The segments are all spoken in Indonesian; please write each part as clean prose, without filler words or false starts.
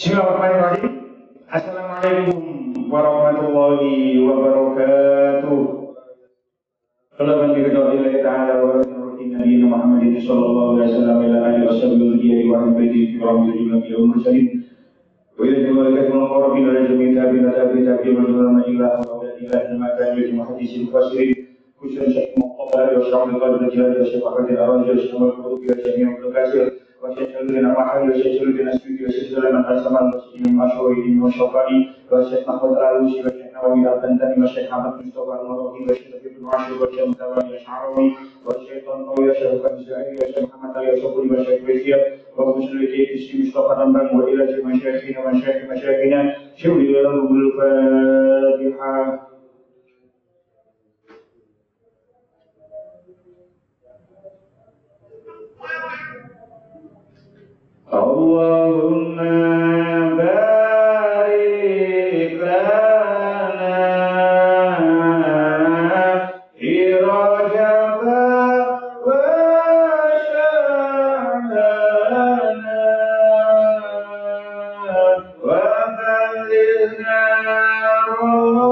Bismillahirrahmanirrahim. Assalamualaikum warahmatullahi wabarakatuh. Kalau man bi Allah ta'ala wa bi نبينا محمد صلى الله عليه وسلم إلى آله وصحبه وذريته وأهل بيته الكرام والجنة والمرسلين وإلى الملائكة والمقربين وإلى جميع التابعين والتابعين والعلماء إلا ولا إله إلا ما كان يجمع حديث المفسرين خصوصا شيخ مقبل وشرح القلب الجلال وشيخ أحمد الأراجي وشيخ القلوب وجميع الكاسر وشيخ الذين محل وشيخ الذين سجد وشيخ سليمان السمان وشيخ المشهورين والشوكاني وشيخ محمد العلوسي وشيخ نووي البنتاني وشيخ أحمد مصطفى المروحي وشيخ ابن عاشور وشيخ متولي الشعراوي وشيخ طنطاوي وشيخ كنزائي وشيخ محمد علي الصبري وشيخ بيسير ومسلمي الشيخ مصطفى الرمبان وإلى مشايخنا ومشايخ مشايخنا شهد لهم الفاتحة. اللهم بارك لنا في رجب وشعبان وبلغنا رمضان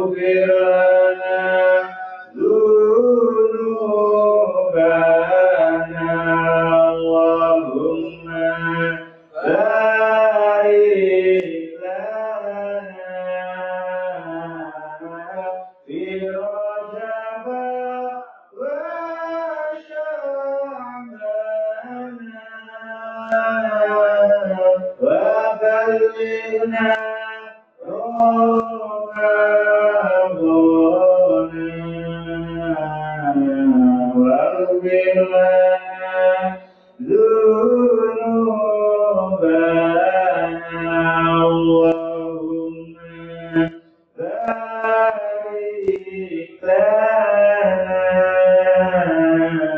واغفر لنا ذنوبنا اللهم بارك لنا في رجب وشعبان وبلغنا واغفر لنا ذنوبنا اللهم بارك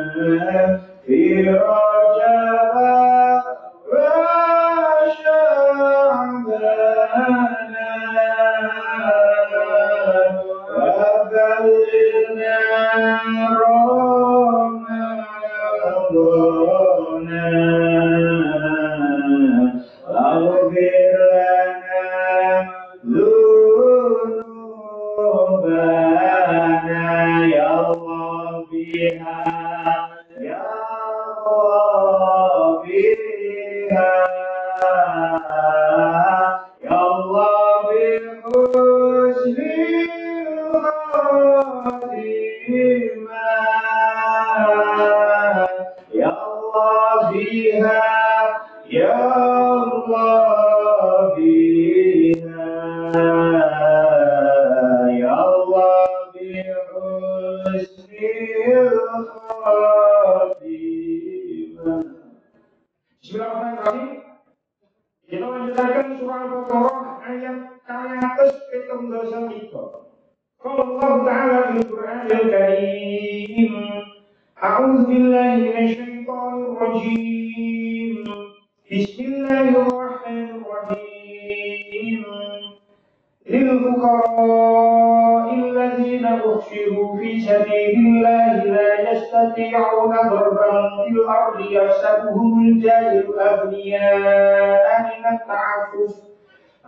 لنا في رجب وشعبان وبلغنا رمضان واغفر لنا ذنوبنا يا الله بها يا الله بها يا الله بحسن الخاتمة يا الله بها يا الله بها يا الله بحسن الخاتمة. Bismillahirrahmanirrahim. Kita lanjutkan surah Al-Baqarah ayat 233. Qala Allah Ta'ala fil Qur'anil Karim. A'udzu billahi minasy syaithanir rajim. Bismillahirrahmanirrahim. Lil fuqara'il ladzina uhsiru fi sabilillahi la yastati'una darban fil ardi yahsabuhumul jahilu aghniya'a minat ta'affuf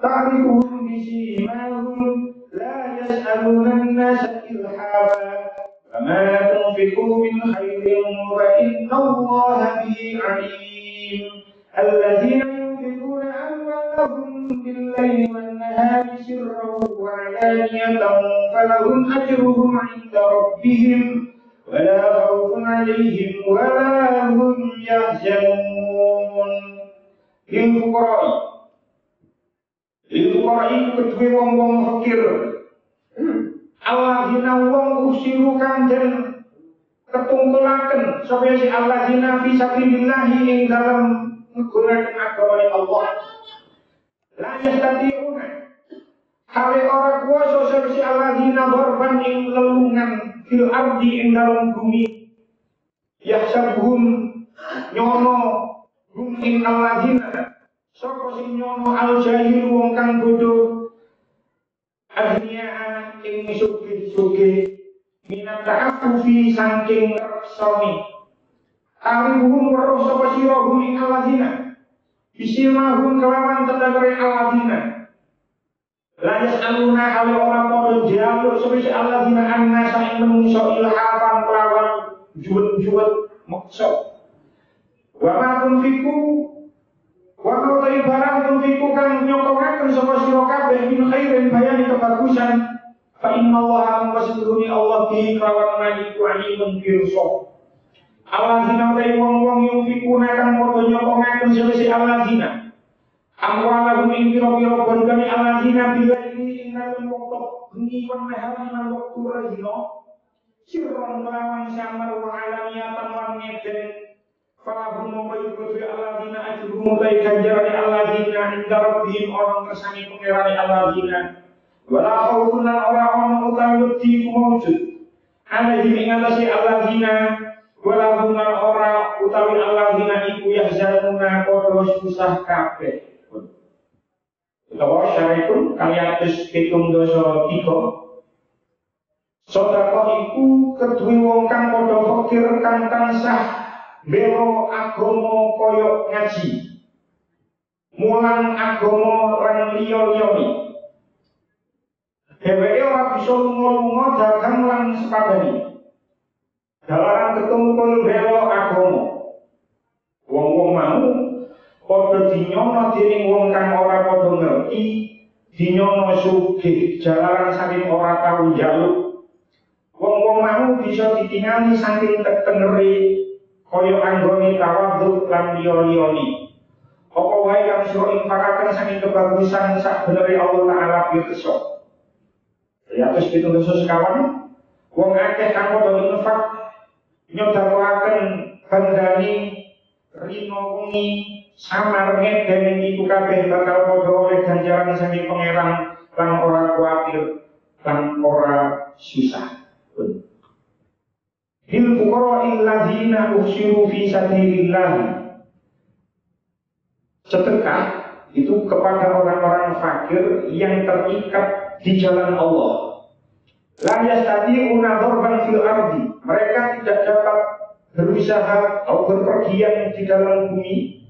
ta'rifuhum bisimahum la yas'aluna an-nasa ilhafa wa ma tunfiqu min khairin fa inna Allaha bihi 'alim. الذين ينفقون أموالهم بالليل والنهار سرا وعلانية فلهم أجرهم عند ربهم ولا خوف عليهم ولا هم يحزنون. للفقراء kedue wong-wong fakir alladzina wong usirukan dan ketungkulaken sapa si alladzina fi sabilillah ing dalam menggunakan agama Allah. La yastati'una hale ora kuasa sapa si alladzina darban ing lelungan fil ardi ing dalam bumi. Yahsabuhum nyono hum ing alladzina sapa sing nyono al jahil wong kang bodho aghniya ing sugih-sugih minat ta'affufi saking reksoni. Aribuhum weruh sapa sira hum ing alladzina bisimahum kelawan tedakare alladzina Lantas aluna kali orang podo jaluk seperti Allah dina anna saing menungso ilhafan kelawan juwet-juwet maksud. Wa ma tunfiku wa ma tari barang tunfiku kang nyokongaken sapa sira kabeh min khairin bayani kebagusan fa innallaha mungkasihuni Allah bi kelawan majiku alimun pirsa. Allah dina tari wong-wong yunfikuna kang podo nyokongaken seperti Allah dina amwalahum ing pira-pira bondane Allah dina bila ini ing dalem wektu bengi wan nahar lan wektu rehino sirron kelawan samar wa alaniyatan lan ngeden falahum mengikuti alladzina ajruhum utai ganjarani alladzina inda rabbihim orang kersani pengerani alladzina wala khawfun orang utawi wedi mawjud alaihim ing atase alladzina wala hum ora utawi alladzina iku yahzanuna padha susah kabeh. Utawa syarikun kalian tes pitung dosa 3. Sedekah iku kedue wong kang padha fakir kang tansah belo agama kaya ngaji mulang agama lan liya-liyane dheweke ora bisa lunga-lunga dagang lan sepadane dalaran ketemu kaya belo agama wong-wong mau padha dinyono dening wong kang ora padha ngerti dinyono sugih jalaran saking ora tau njaluk wong-wong mau bisa ditingali saking tengere kaya anggone tawadhu lan liya-liyane. Apa wae kang sira infakaken saking kebagusan sak benere Allah Taala pirsa. Ya terus pitung sekawan wong akeh kang padha infak nyodakoaken bandani rino wengi samar ngeden iku kabeh bakal padha oleh ganjaran saking pangeran lan ora kuwatir lan ora susah. Hil fuqara illadzina usiru fi sabilillah. Sedekah itu kepada orang-orang fakir yang terikat di jalan Allah. La yastati'una darban fil ardi. Mereka tidak dapat berusaha atau berpergian di dalam bumi.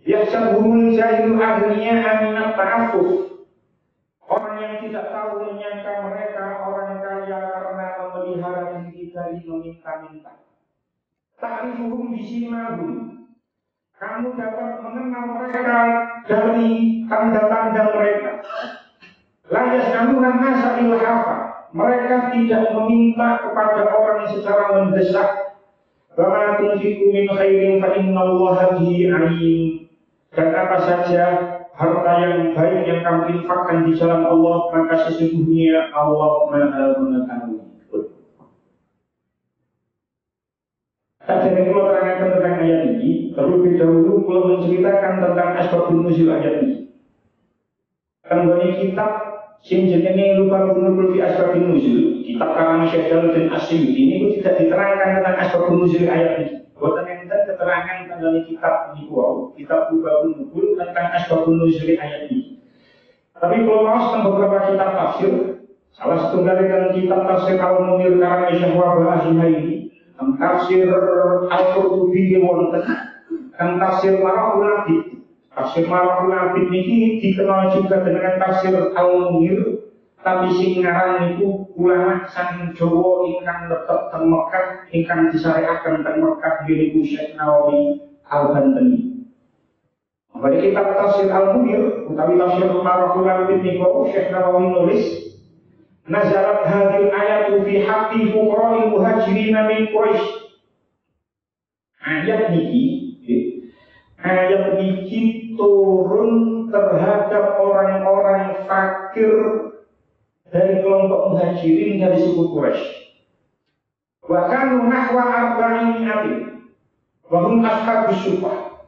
Yahsabuhumul jahilu aghniya minat ta'affuf. Orang yang tidak tahu menyangka mereka orang kaya karena memelihara diri dari meminta-minta. Ta'rifuhum bisimahum. Kamu dapat mengenal mereka dari tanda-tanda mereka. La yas'aluna an-nasa ilhafa. Mereka tidak meminta kepada orang secara mendesak. Wa ma tunfiqu min khairin fa innallaha bihi 'alim. Dan apa saja harta yang baik yang kamu infakkan di jalan Allah, maka sesungguhnya Allah Maha mengetahui. Tadi kalau terangkan tentang ayat ini, terlebih dahulu kalau menceritakan tentang asbabun nuzul ayat ini. Kembali kitab sing jenenge Lubatul fi asbabun nuzul, kitab karangan Syekh Jalaluddin Asyuyuti ini tidak diterangkan tentang asbabun nuzul ayat ini. Buatan yang keterangan tentang kitab ini, kitab Lubatul Nuzul tentang asbabun nuzul ayat ini. Tapi kalau mau tentang beberapa kitab tafsir, salah satu dari kitab tafsir Al-Munir karangan Syekh Wahbah ini, tafsir Al-Qurtubi wonten, tafsir Marahul Nabid. Tafsir Marahul Nabid ini dikenal juga dengan tafsir Al-Munir, tapi sing ngaran niku ulama saking Jawa ingkang letep teng Mekah ingkang disyariatkan teng Mekah yaiku Syekh Nawawi Al-Bantani. Pada kitab tafsir Al-Munir utawi tafsir Marahul Nabid niku Syekh Nawawi nulis nazalat hadhil ayatu fi haqqi fuqara'il muhajirin min Quraisy. Ayat niki turun terhadap orang-orang fakir dari kelompok muhajirin dari suku Quraisy. Bahkan nahwa arba'in atin wahum ashabus sufah.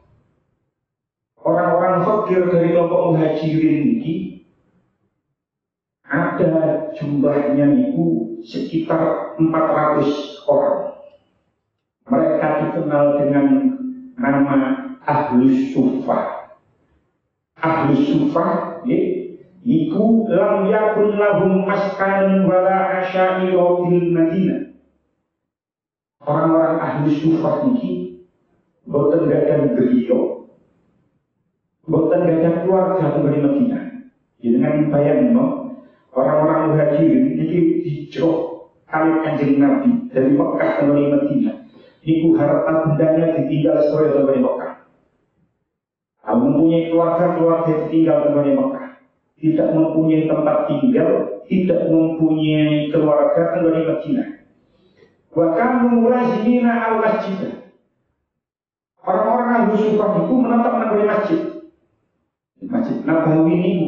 Orang-orang fakir dari kelompok muhajirin ini ada jumlahnya itu sekitar 400 orang. Mereka dikenal dengan nama Ahlus Sufah. Ahlus Sufah iku lam yakun lahum maskan wala asyairu fil Madinah. Orang-orang Ahlus Sufah ini boten gadah griya, boten gadah keluarga di Madinah. Dengan bayang orang-orang muhajirin ini hijrah kali Kanjeng Nabi dari Mekah ke Madinah. Niku harta bendanya ditinggal sesuai dengan Mekah. Mempunyai keluarga ditinggal dengan Mekah. Tidak mempunyai tempat tinggal, tidak mempunyai keluarga dengan Madinah. Bahkan mulazimina al-masjid. Orang-orang ahli sufah itu menetap di masjid. Masjid Nabawi ini.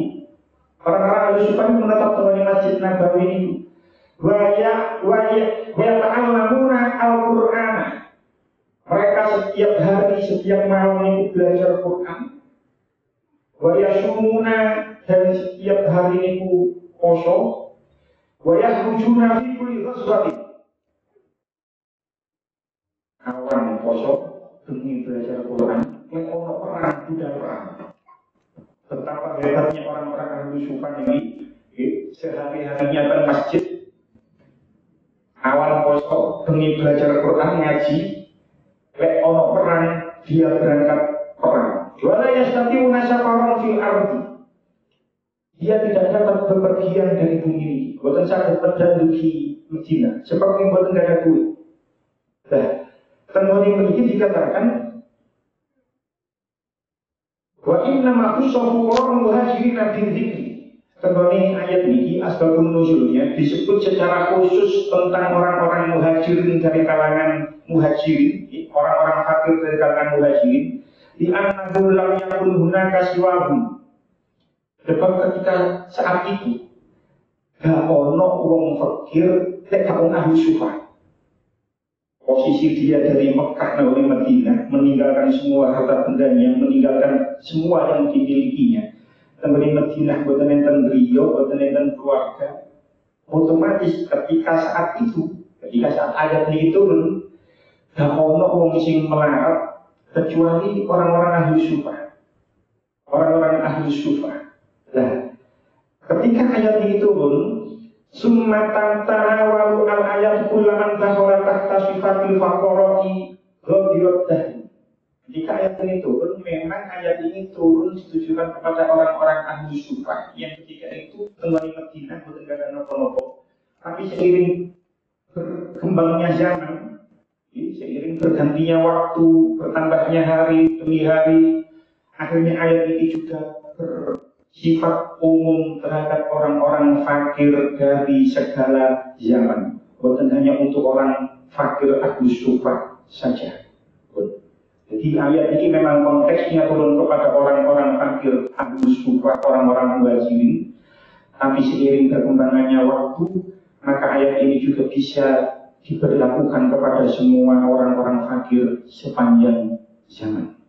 Orang-orang ahli sufah itu menetap di masjid Nabawi ini. Wa ta'allamuna al-Qur'an. Mereka setiap hari, setiap malam itu belajar Quran. Wa yasumuna, dan setiap hari itu poso. Wa yakhrujuna fi kulli ghazwatin. Awan poso demi belajar Quran. Yang ono perang sudah perang. Betapa hebatnya orang-orang ahli sufah ini. Sehari-harinya ke masjid. Awan poso demi belajar Quran, ngaji. Lek ono perang, dia berangkat perang. Wala yastati'una safaran fil ardi. Dia tidak dapat bepergian dari bumi ini. Boten saged mendanduki Madinah. Sebab ini boten tidak ada duit. Nah, tenggone mriki dikatakan wa inna ma khusafu qur'an muhajirin bil dzikri. Tenggone ayat ini asbabun nuzulnya disebut secara khusus tentang orang-orang muhajirin dari kalangan muhajirin, orang-orang fakir dari kalangan muhajirin. Di annahu lam yakun hunaka siwahum. Sebab ketika saat itu gak ono wong fakir, gak ono ahli sufah. Posisi dia dari Mekah ke Madinah, meninggalkan semua harta bendanya, meninggalkan semua yang dimilikinya. Di Madinah boten enten griya, boten enten keluarga. Otomatis ketika saat ayat ini turun, gak ono wong sing melarat kecuali orang-orang ahli sufah. Orang-orang ahli sufah. Nah, ketika ayat ini turun, summatan tanawalu al-ayat kullaman dakhala tahta sifatil faqara'i ghadirat. Ketika ayat ini turun, memang ayat ini turun ditujukan kepada orang-orang ahli sufah yang ketika itu kembali Madinah bukan gara nopo-nopo. Tapi seiring berkembangnya zaman, seiring bergantinya waktu, bertambahnya hari demi hari, akhirnya ayat ini juga bersifat umum terhadap orang-orang fakir dari segala zaman. Bukan hanya untuk orang fakir ahli sufah saja. Jadi ayat ini memang konteksnya turun kepada orang-orang fakir ahli sufah, orang-orang muhajirin. Tapi seiring berkembangannya waktu, maka ayat ini juga bisa diberlakukan kepada semua orang-orang fakir sepanjang zaman.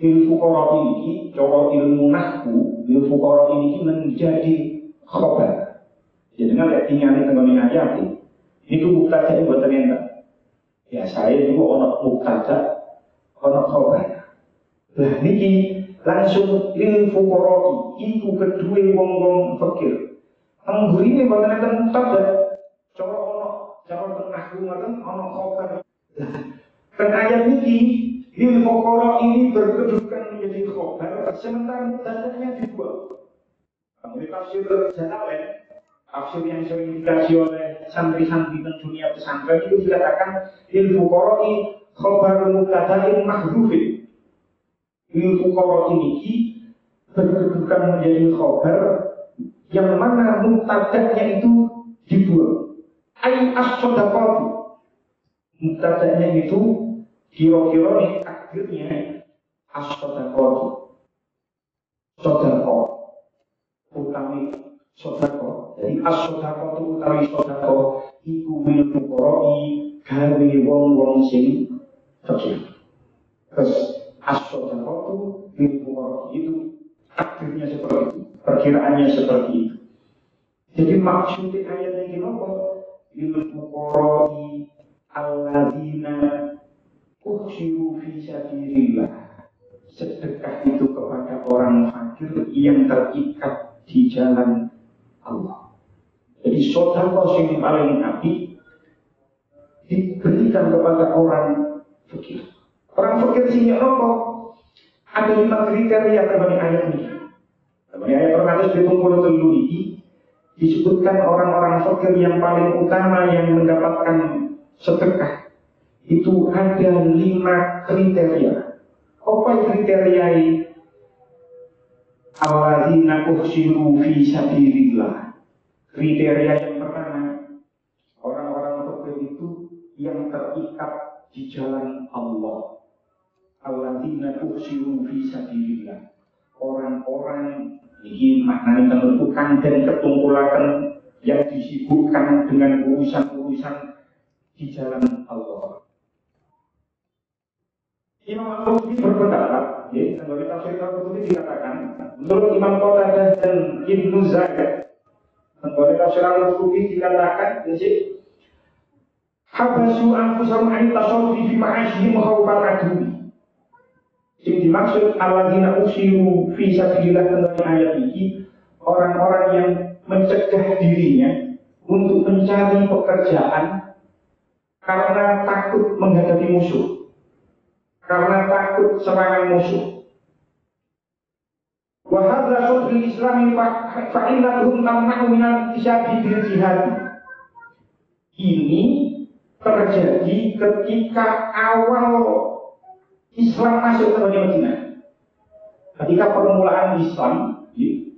Ilfuqara ini, cara ilmu nahwu, ilfuqara ini menjadi khobar. Jadi lihat tinggal di tengah ayat ini. Itu mubtada yang buatan enten. Ya saya juga ono mubtada, ono khobar. Lah niki langsung ilfuqara itu kedua wong-wong fakir. Anggurine buatan enten mubtada. Cara nahwu ngoten ono khobar. Kan ayat niki ilfuqara ini berkedudukan menjadi khobar, sementara mubtadanya dibuang. Di tafsir Jalalain, tafsir yang sering dikaji oleh santri-santri di dunia pesantren itu dikatakan ilfuqara khobar mubtada'in mahdhufin. Ilfuqara ini berkedudukan menjadi khobar yang mana mubtadanya itu dibuang. Ai as-shadaqatu. Mubtadanya itu kira-kira nih akhirnya as-shadaqatu. Shadaqah utawi shadaqah. Jadi as-shadaqatu utawi shadaqah iku bil fuqara'i gawe wong-wong sing fakir. Terus as-shadaqatu bil fuqara'i itu akhirnya seperti itu. Perkiraannya seperti itu. Jadi maksudnya ayat ini apa? Bil fuqara'i alladzina ukhsiru fi sabilillah. Sedekah itu kepada orang fakir yang terikat di jalan Allah. Jadi sedekah yang paling apik diberikan kepada orang fakir. Orang fakir sini apa? Ada 5 kriteria terkait ayat ini. Terkait ayat 273 ini disebutkan orang-orang fakir yang paling utama yang mendapatkan sedekah. Itu ada 5 kriteria. Apa kriteria ini? Alladzina uhsiru fi sabilillah. Kriteria yang pertama, orang-orang fakir itu yang terikat di jalan Allah. Alladzina uhsiru fi sabilillah. Orang-orang ini maknanya menentukan dan ketumpulakan yang disibukkan dengan urusan-urusan di jalan Allah. Imam Al-Qurtubi berpendapat, ya, dari tafsir Al-Qurtubi dikatakan, menurut Imam Qatadah dan Ibnu Zaid, dari tafsir Al-Qurtubi dikatakan, habasu anfusahum an tasawwufi fi ma'asyihim khawfal aduwi. Yang dimaksud alladzina usiru fi sabilillah dalam ayat ini, orang-orang yang mencegah dirinya untuk mencari pekerjaan karena takut menghadapi musuh, karena takut serangan musuh. Wa hadza sudul islami fa'illatuhum tamna'u minal isyabi bil jihad. Ini terjadi ketika awal Islam masuk ke Madinah. Ketika permulaan Islam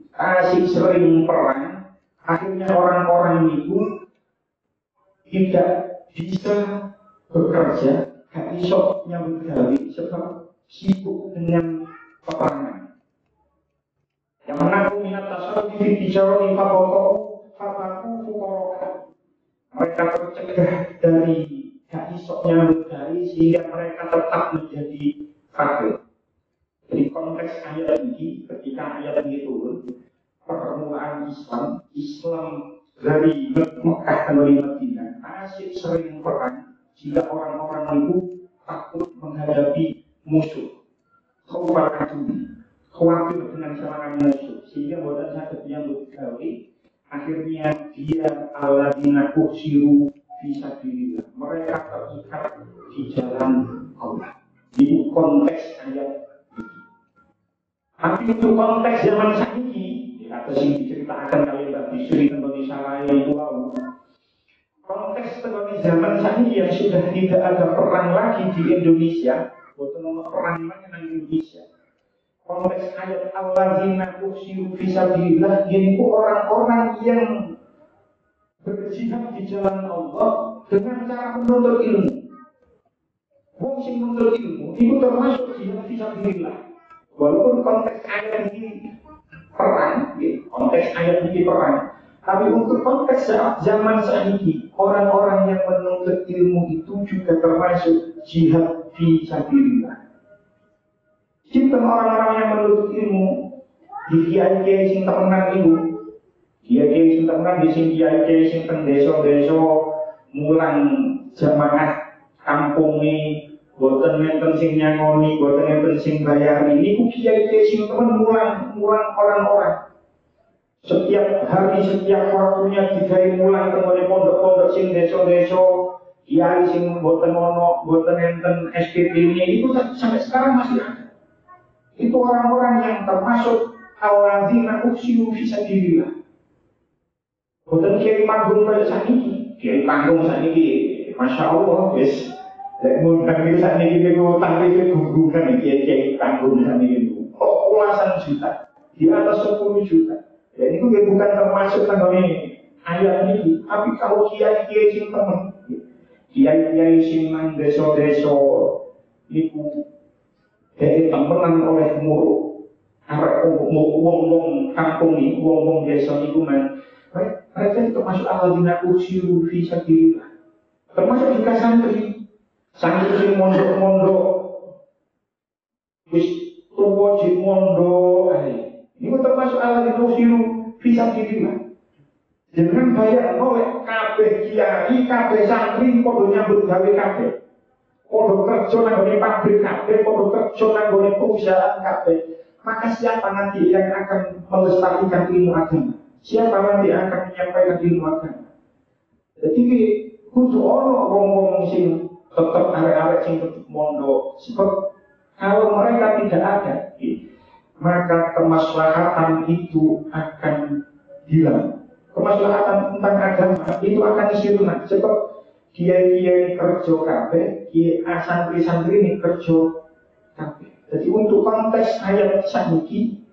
asik sering perang, akhirnya orang-orang itu tidak bisa bekerja, gak bisa nyambut gawe sebab sibuk dengan peperangan. Yang menaku minat tasawuf di bicara fabaku fuqara. Mereka tercegah dari gak bisa nyambut gawe sehingga mereka tetap menjadi fakir. Jadi konteks ayat ini, ketika ayat ini turun, permulaan Islam dari Mekah ke Madinah masih sering perang, sehingga orang-orang itu takut menghadapi musuh, khawatir dengan serangan musuh, sehingga buatan sakit yang bergawe, akhirnya dia alladzina uhsiru fi sabilillah, mereka terikat di jalan Allah. Itu konteks ayat ini. Tapi untuk konteks zaman saat ini, atas yang diceritakan kali Mbak Bisri tentang Israel itu lalu, konteks tentang zaman saat ini yang sudah tidak ada perang lagi di Indonesia, bukan perang lagi di Indonesia. Konteks ayat alladzina uhsiru fi sabilillah, yaitu orang-orang yang berjihad di jalan Allah dengan cara menuntut ilmu. Wong sing menuntut ilmu itu termasuk jihad fi sabilillah. Walaupun konteks ayat ini perang, konteks ayat ini perang, tapi untuk konteks zaman saat ini, orang-orang yang menuntut ilmu itu juga termasuk jihad fi sabilillah. Cinta orang-orang yang menuntut ilmu di kiai-kiai sing temenan itu, kiai-kiai sing temenan di sing kiai-kiai sing teng desa-desa mulang jamaah kampungi, boten enten sing nyangoni, boten enten sing bayari. Niku kiai-kiai sing temen mulang orang-orang. Setiap hari, setiap waktunya digawe mulang teng pondok-pondok sing desa-desa, kiai sing boten ono, boten enten SPP-nya itu sampai sekarang masih ada. Itu orang-orang yang termasuk alladzina uhsiru fi sabilillah. Boten kiai panggung kaya sakniki, kiai panggung sakniki, masya Allah, wis. Lek ngundang iki sakniki niku taklife gunggungan kiai-kiai panggung sakniki itu. Puluhan juta, di atas 10 juta. Ya itu bukan termasuk tanggone ayat ini, tapi kalau kiai-kiai sing temen, kiai-kiai sing nang desa-desa niku dari temenan oleh muru arek wong-wong kampung iki, wong-wong desa niku men mereka itu termasuk alladzina uhsiru fi sabilillah. Termasuk juga santri sing mondok-mondok wis tuwa jek mondok niku termasuk alladzina uhsiru fi sabilillah. Jenengan bayar oleh kabeh kiai, kabeh santri padha nyambut gawe kabeh. Podo kerja nanggone pabrik kabeh, podo kerja nanggone perusahaan kabeh. Maka siapa nanti yang akan melestarikan ilmu agama? Siapa nanti yang akan menyampaikan ilmu agama? Jadi kudu ono wong-wong sing tetep arek-arek sing tetep mondok. Sebab Kalau mereka tidak ada, maka kemaslahatan itu akan hilang. Kemaslahatan tentang agama itu akan sirna. Sebab kiai-kiai kerja kabeh, kiai santri-santri ini kerja kabeh. Jadi untuk konteks ayat saniki,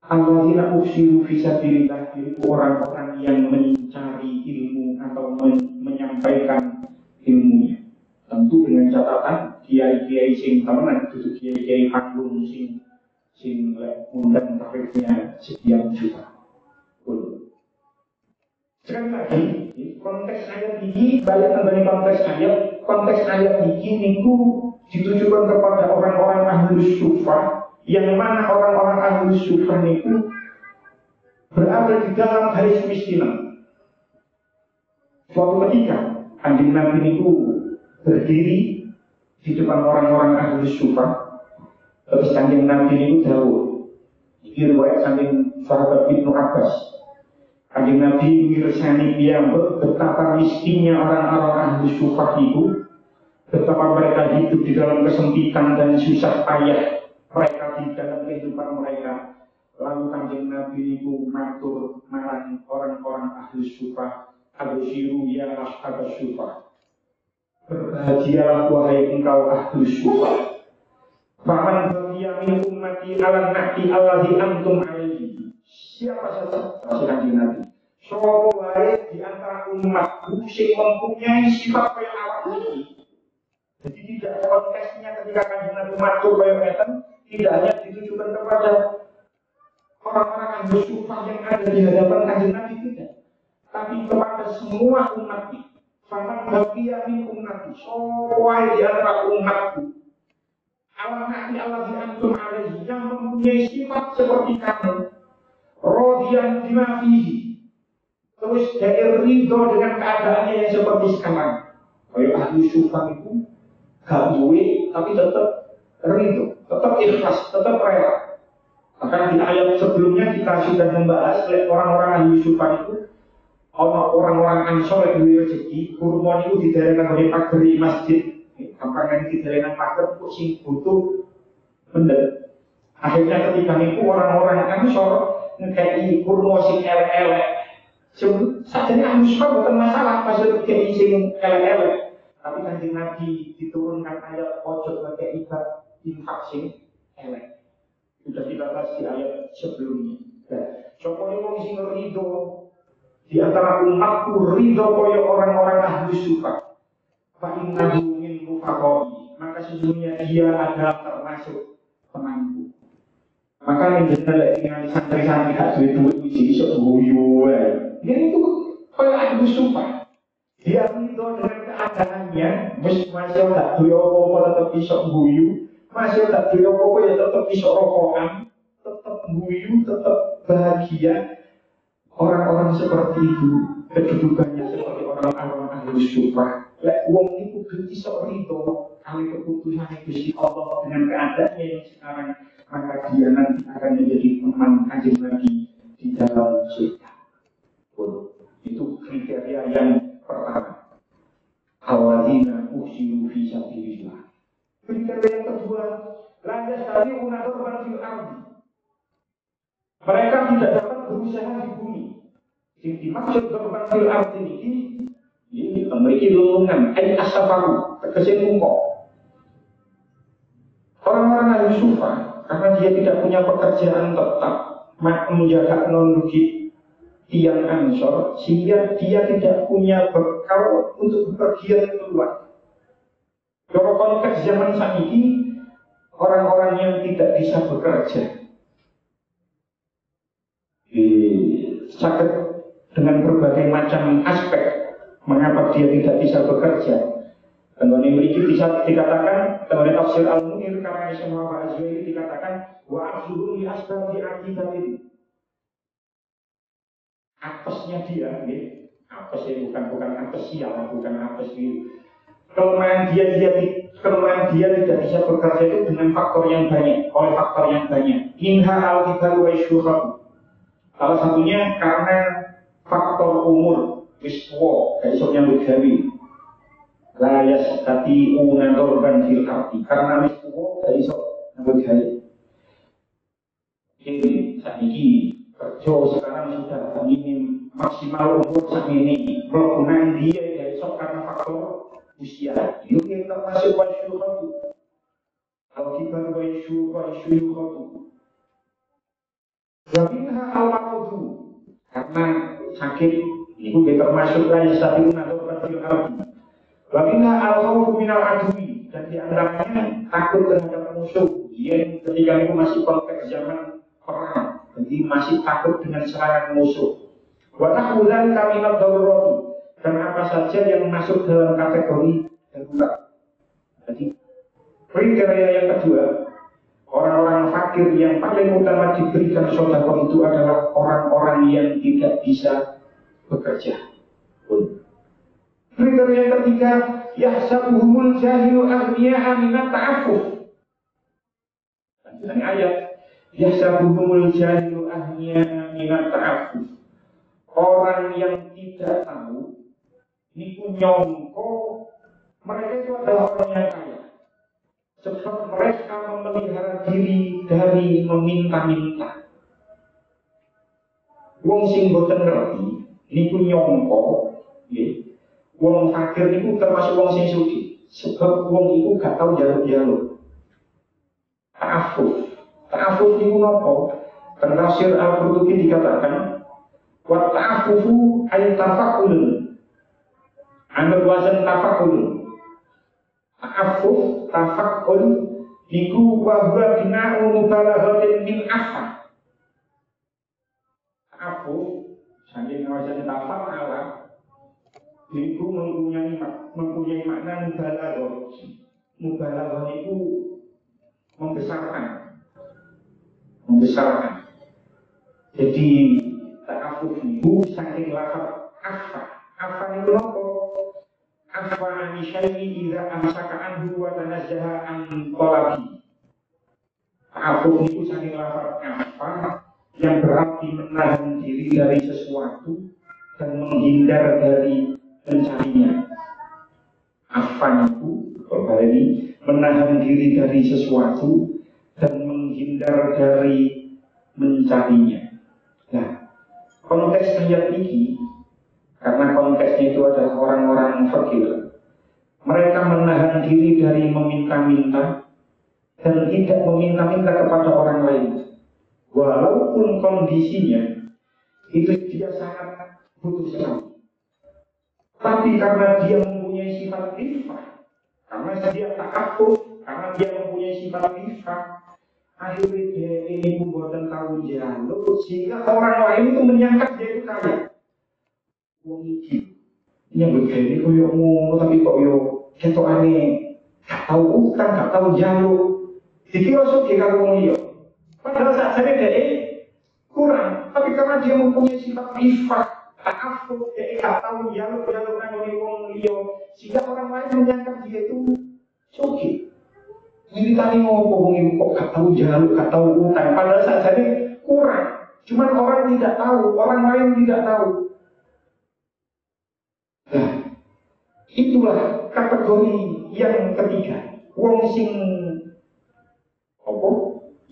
alladzina usiru fisabilillah, itu orang-orang yang mencari ilmu atau menyampaikan ilmunya. Tentu dengan catatan kiai-kiai sing temenan, itu kiai-kiai panggung sing undang tarifnya sekian juta. Sekali lagi, konteks ayat ini balik kembali konteks ayat ini niku ditujukan kepada orang-orang ahlus sufah, yang mana orang-orang ahlus sufah niku berada di dalam garis kemiskinan. Suatu ketika Kanjeng Nabi niku berdiri di depan orang-orang ahlus sufah, terus Kanjeng Nabi niku dawuh. Iki riwayat saking sahabat Ibnu Abbas. Kanjeng Nabi mirsani piyambak betapa miskinnya orang-orang ahli sufah itu, betapa mereka hidup di dalam kesempitan dan susah payah mereka di dalam kehidupan mereka. Lalu Kanjeng Nabi itu matur marang orang-orang ahli sufah, absyiru ya ashab sufah, berbahagialah wahai engkau ahli sufah. Faman baqiya min ummati ala na'ti alladhi antum alaihi. Siapa saja Kanjeng Nabi, sopo wae di antara umatku sing mempunyai sifat kaya awak ini. Jadi tidak ada konteksnya ketika Kanjeng Nabi matur kaya ngeten, tidak hanya ditujukan kepada orang-orang ahli sufah yang ada di hadapan Kanjeng Nabi, tidak, tapi kepada semua umat. Faman baqiya min ummati, sopo wae di antara umatku ala na'ti alladhi antum alaihi, yang mempunyai sifat seperti kamu, rodian bima fihi, terus dia ridho dengan keadaannya yang seperti sekarang. Kayak ahli sufah itu gak duwe tapi tetap ridho, tetap ikhlas, tetap rela. Bahkan di ayat sebelumnya kita sudah membahas orang-orang ahli sufah itu, orang-orang Ansor yang duwe rezeki, kurma itu didaerahkan oleh pageri masjid, kampangan didaerahkan pager untuk sing butuh bener. Akhirnya ketika itu orang-orang Ansor ngekei kurma sing elek-elek. Sajane Ansor bukan masalah pasal ngekei sing elek-elek, tapi Kanjeng Nabi diturunkan ayat ojo ngekei infak sing elek. Sudah kita bahas di ayat sebelumnya. Sopone wong sing ridho di antara umatku, ridho kaya orang-orang ahli sufah. Fa innahu min rufaqai, maka sesungguhnya dia adalah termasuk temanku. Maka yang jelas dengan santri-santri hak duit-duit uji iso guyu wae. Dia itu kaya ahli sufah. Dia ridho dengan keadaannya, masih tak duwe apa-apa tetap iso guyu, masih tak duwe apa-apa ya tetap iso rokokan, tetap guyu, tetap bahagia. Orang-orang seperti itu kedudukannya seperti orang-orang ahli sufah. Lek wong iku iso ridho kali keputusan Gusti Allah dengan keadaannya yang sekarang, maka dia nanti akan menjadi teman Kanjeng Nabi di dalam surga. Itu kriteria yang pertama. Alladzina usiru fi sabilillah. Kriteria yang kedua, la yastati'una darban fil ardi. Mereka tidak dapat berusaha di bumi. Yang dimaksud darban fil ardi ini memiliki lelungan, asafaru, tegese mungko. Orang-orang ahli sufah, karena dia tidak punya pekerjaan tetap, menjaga non-duki tiang Ansor, sehingga dia tidak punya bekal untuk bepergian keluar. Kalau konteks zaman saat ini, orang-orang yang tidak bisa bekerja, sakit dengan berbagai macam aspek. Mengapa dia tidak bisa bekerja? Tengah ini bisa dikatakan, tengah tafsir Al-Munir karena semua bahasa ini dikatakan wa akhirul asbab di akidatin. Apesnya dia, apesnya bukan apes sial, bukan apes itu. Kelemahan dia tidak bisa bekerja itu dengan faktor yang banyak, oleh faktor yang banyak. Minha al-kibar wa syuhab. Salah satunya karena faktor umur. Wiswo, kayak nyambut gawe. la yastati'una darban fil ardi karena wis tuwa gak iso nambah gawe. Ini sakniki kerja sekarang sudah minim maksimal umur sakniki mlebu dia gak iso karena faktor usia. Itu kita masuk wasyuhatu. Al-kibar wasyuhatu. Wabinha al-maqdu karena sakit itu termasuk lain satu atau berfil arti. Wabinha al-khawfu minal adwi dan diantaranya takut terhadap musuh yang ketika itu masih konteks zaman perang, jadi masih takut dengan serangan musuh. Wa nahwudzal kaminad darurati dan apa saja yang masuk dalam kategori darurat. Jadi kriteria yang kedua, orang-orang fakir yang paling utama diberikan sedekah itu adalah orang-orang yang tidak bisa bekerja. Kriteria yang ketiga, yahsabuhumul jahilu aghniya'a minat ta'affuf. Ini ayat, yahsabuhumul jahilu aghniya'a minat ta'affuf. Orang yang tidak tahu, niku nyongko mereka itu adalah orang yang kaya. Sebab mereka memelihara diri dari meminta-minta. Wong sing boten ngerti niku nyongko, nggih. Wong fakir niku termasuk wong sing sugih. Sebab wong iku gak tau njaluk-njaluk. Ta'affuf. Ta'affuf niku napa? Tafsir Al-Qurtubi dikatakan wa ta'affufu ay tafakkulun. Ambil wazan tafakkulun. Ta'affuf, tafakkul niku wa huwa bina'u mubalaghatin min afa. Ta'affuf saking wazan tafakkala niku mempunyai makna mubalaghah. Mubalaghah niku membesarkan. Jadi ta'affuf niku saking lafaz afa. Afa niku napa? Afa an syai'i idza amsaka anhu wa tanazzaha an talabi. Ta'affuf niku saking lafaz afa yang berarti menahan diri dari sesuatu dan menghindar dari mencarinya. Afan itu berarti menahan diri dari sesuatu dan menghindar dari mencarinya. Nah, konteks ayat ini karena konteksnya itu adalah orang-orang fakir, mereka menahan diri dari meminta-minta dan tidak meminta-minta kepada orang lain, walaupun kondisinya itu dia sangat butuh sekali. Tapi karena dia mempunyai sifat iffah, karena dia ta'affuf, karena dia mempunyai sifat iffah, akhirnya dia ini pembuatan tahu jaluk sehingga orang lain itu menyangka dia itu kaya. Wong iki nyambut gawe koyo ngono tapi kok yo ketokane gak tahu utang, gak tahu jaluk. Dikira sugih karo wong liya. Padahal sakjane dhek kurang, tapi karena dia mempunyai sifat iffah, ta'affuf, dia gak tahu jaluk-jaluk nang wong liya, sehingga orang lain menyangka dia itu sugih. Militani ngopo wong iku kok gak tahu jaluk, gak tahu utang, padahal sakjane kurang. Cuman orang tidak tahu, orang lain tidak tahu. Nah, itulah kategori yang ketiga. Wong sing apa?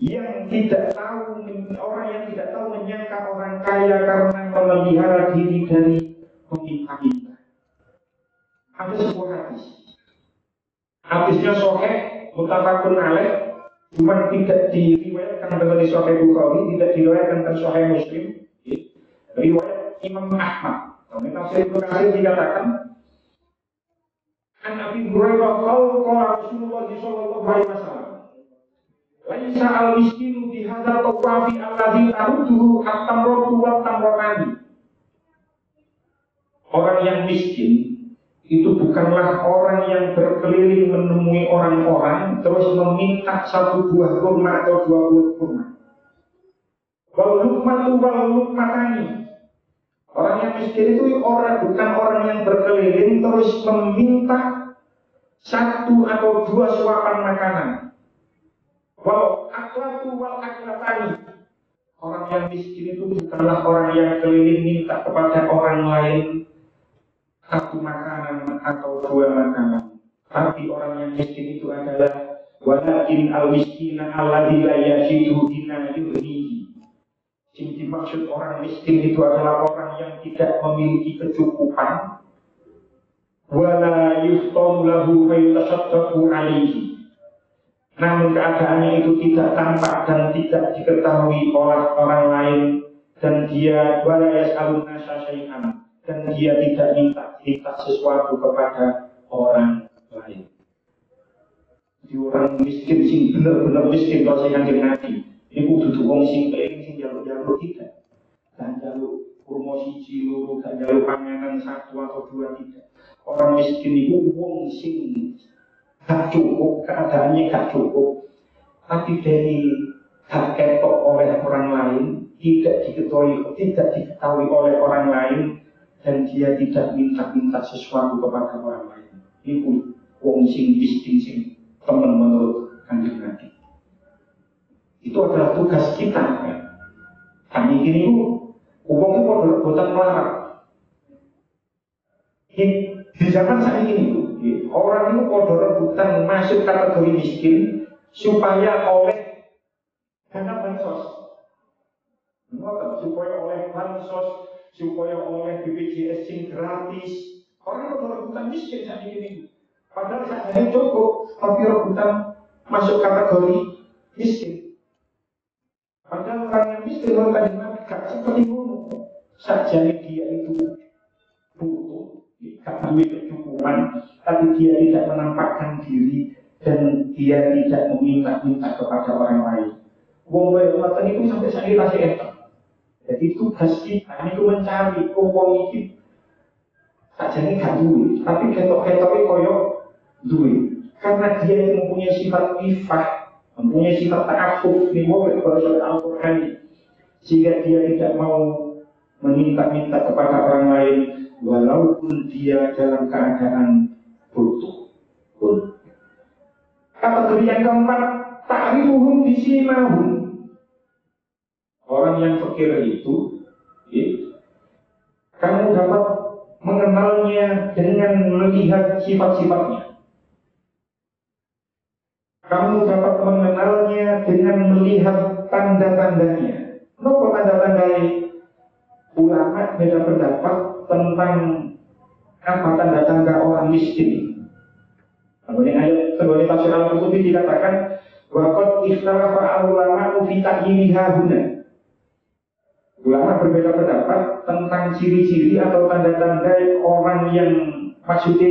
Yang tidak tahu, orang yang tidak tahu menyangka orang kaya karena memelihara diri dari meminta-minta. Ada sebuah hadis. Hadisnya sahih, muttafaqun alaih, cuma tidak diriwayatkan dari Sahih Bukhari, tidak diriwayatkan dari Sahih Muslim. Riwayat Imam Ahmad. Dalam tafsir Ibnu Katsir dikatakan, An Abi Hurairah qala Rasulullah sallallahu alaihi wasallam, laisa al-miskinu bi hadzal tawafi alladhi ta'uduhu at-tamratu wa tamratani. Orang yang miskin itu bukanlah orang yang berkeliling menemui orang-orang terus meminta satu buah kurma atau dua buah kurma. Wal lukmatu wal lukmatani. Orang yang miskin itu bukan orang yang berkeliling terus meminta satu atau dua suapan makanan. Wal aklatu wal aklatani. Orang yang miskin itu bukanlah orang yang keliling minta kepada orang lain satu makanan atau dua makanan. Tapi orang yang miskin itu adalah walakin al-miskina alladzi la yajidu dina yughnihi. Yang dimaksud orang miskin itu adalah orang yang tidak memiliki kecukupan. Wala yuftanu lahu fayutasaddaqu alaihi. Namun keadaannya itu tidak tampak dan tidak diketahui oleh orang lain, dan dia wala yas'alun nasa syai'an, dan dia tidak minta sesuatu kepada orang lain. Jadi orang miskin sing bener-bener miskin kalau saya Kanjeng Nabi, iku dudu wong sing kenging sing jaluk-jaluk tidak. Dan jaluk kurma siji loro, gak jaluk panganan satu atau dua tidak. Orang miskin itu wong sing gak cukup, keadaannya gak cukup, tapi dari gak ketok oleh orang lain, tidak diketahui oleh orang lain, dan dia tidak minta sesuatu kepada orang lain. Ini wong sing miskin sing teman menurut Kanjeng Nabi. Itu adalah tugas kita. Kan? Kami ini uang itu adalah rebutan melarat. Di zaman saat ini orang itu adalah rebutan masuk kategori miskin supaya oleh dana bansos, supaya oleh bansos, supaya oleh BPJS sing gratis. Orang itu adalah rebutan miskin saat ini. Padahal saat ini cukup, tapi rebutan masuk kategori miskin. Padahal orang yang miskin orang Kanjeng Nabi gak seperti itu. Saja dia itu butuh, gak memiliki kecukupan, tapi dia tidak menampakkan diri dan dia tidak meminta kepada orang lain. Wong wae ngoten itu sampai saiki tasih etok. Jadi tugas kita niku mencari wong iki sajane gak duwe, tapi ketok-ketoke koyo duwe. Karena dia yang mempunyai sifat ifah, mempunyai sifat ta'affuf di murid Al-Quran, sehingga dia tidak mau meminta kepada orang lain walaupun dia dalam keadaan butuh pun. Kategori yang keempat, ta'rifuhum bisimahum. Orang yang fakir itu kamu dapat mengenalnya dengan melihat sifat-sifatnya. Kamu dapat mengenalnya dengan melihat tanda-tandanya. Nopo tanda-tandanya? Ulama beda pendapat tentang apa tanda-tanda orang miskin. Kemudian ayat sebagai tafsir Al-Qurtubi dikatakan waqad ikhtalafa al-ulama fi ta'yiniha huna. Ulama berbeda pendapat tentang ciri-ciri atau tanda-tanda orang yang maksudnya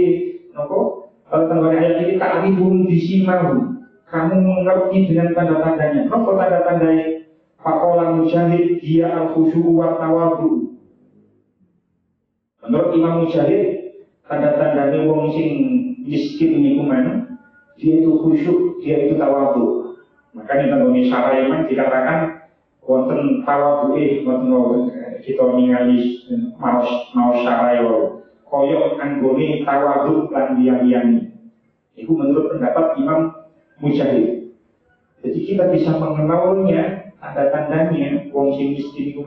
nopo tentang ayat ini ta'rifun bisimahum. Kamu mengerti dengan tanda-tandanya. Apa tanda-tandanya? Faqala Mujahid dia al-khusyu' wa tawadhu. Menurut Imam Mujahid, tanda-tandanya wong sing miskin niku mana? Dia itu khusyuk, dia itu tawadhu. Makanya tentang syaraiman dikatakan wonten tawadhu wonten kita ningali mau syarai koyo anggone tawadhu lan liyane. Itu menurut pendapat Imam Mujahid. Jadi kita bisa mengenalnya, tanda-tandanya wong sing miskin itu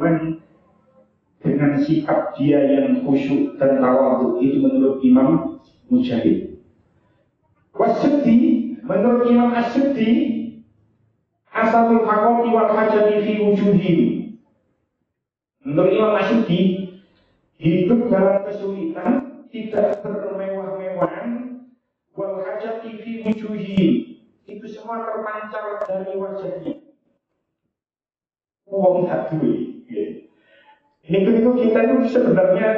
dengan sikap dia yang khusyuk dan tawadhu. Itu menurut Imam Mujahid. Wasyiddi, menurut Imam Asyiddi, asalul faqati wal hajati fi wujuhihim. Menurut Imam Asyiddi, hidup dalam kesulitan, tidak bermewah-mewahan, wal hajati fi wujuhihim. Itu semua terpancar dari wajahnya. Uang tak duit. Itu kita itu sebenarnya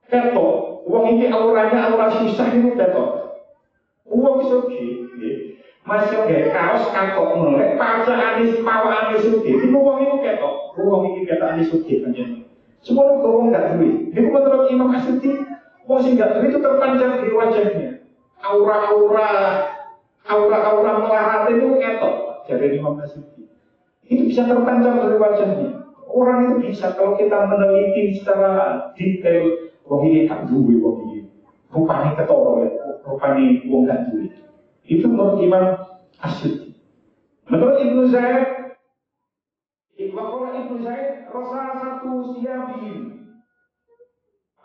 ketok. Uang ini auranya aura susah itu ketok. Uang suki, masih kayak kaos katok melek, pacar anis, pawa anis suki. Itu uang itu ketok. Uang ini ketok anis suki kan. Semua uang tak duit. Itu menurut Imam Asyiddi, uang sih nggak duit itu terpancar di wajahnya. Aura melarat itu ketok dari Imam Asyiddi. Itu bisa terpancar dari wajahnya. Orang itu bisa kalau kita meneliti secara detail, wong ini tak duwe wong ini. Rupane ketoro ya, rupane wong gak duwe. Itu menurut Imam Asyiddi. Menurut Ibnu Zaid, Ibnu Zaid rasa satu siabihim.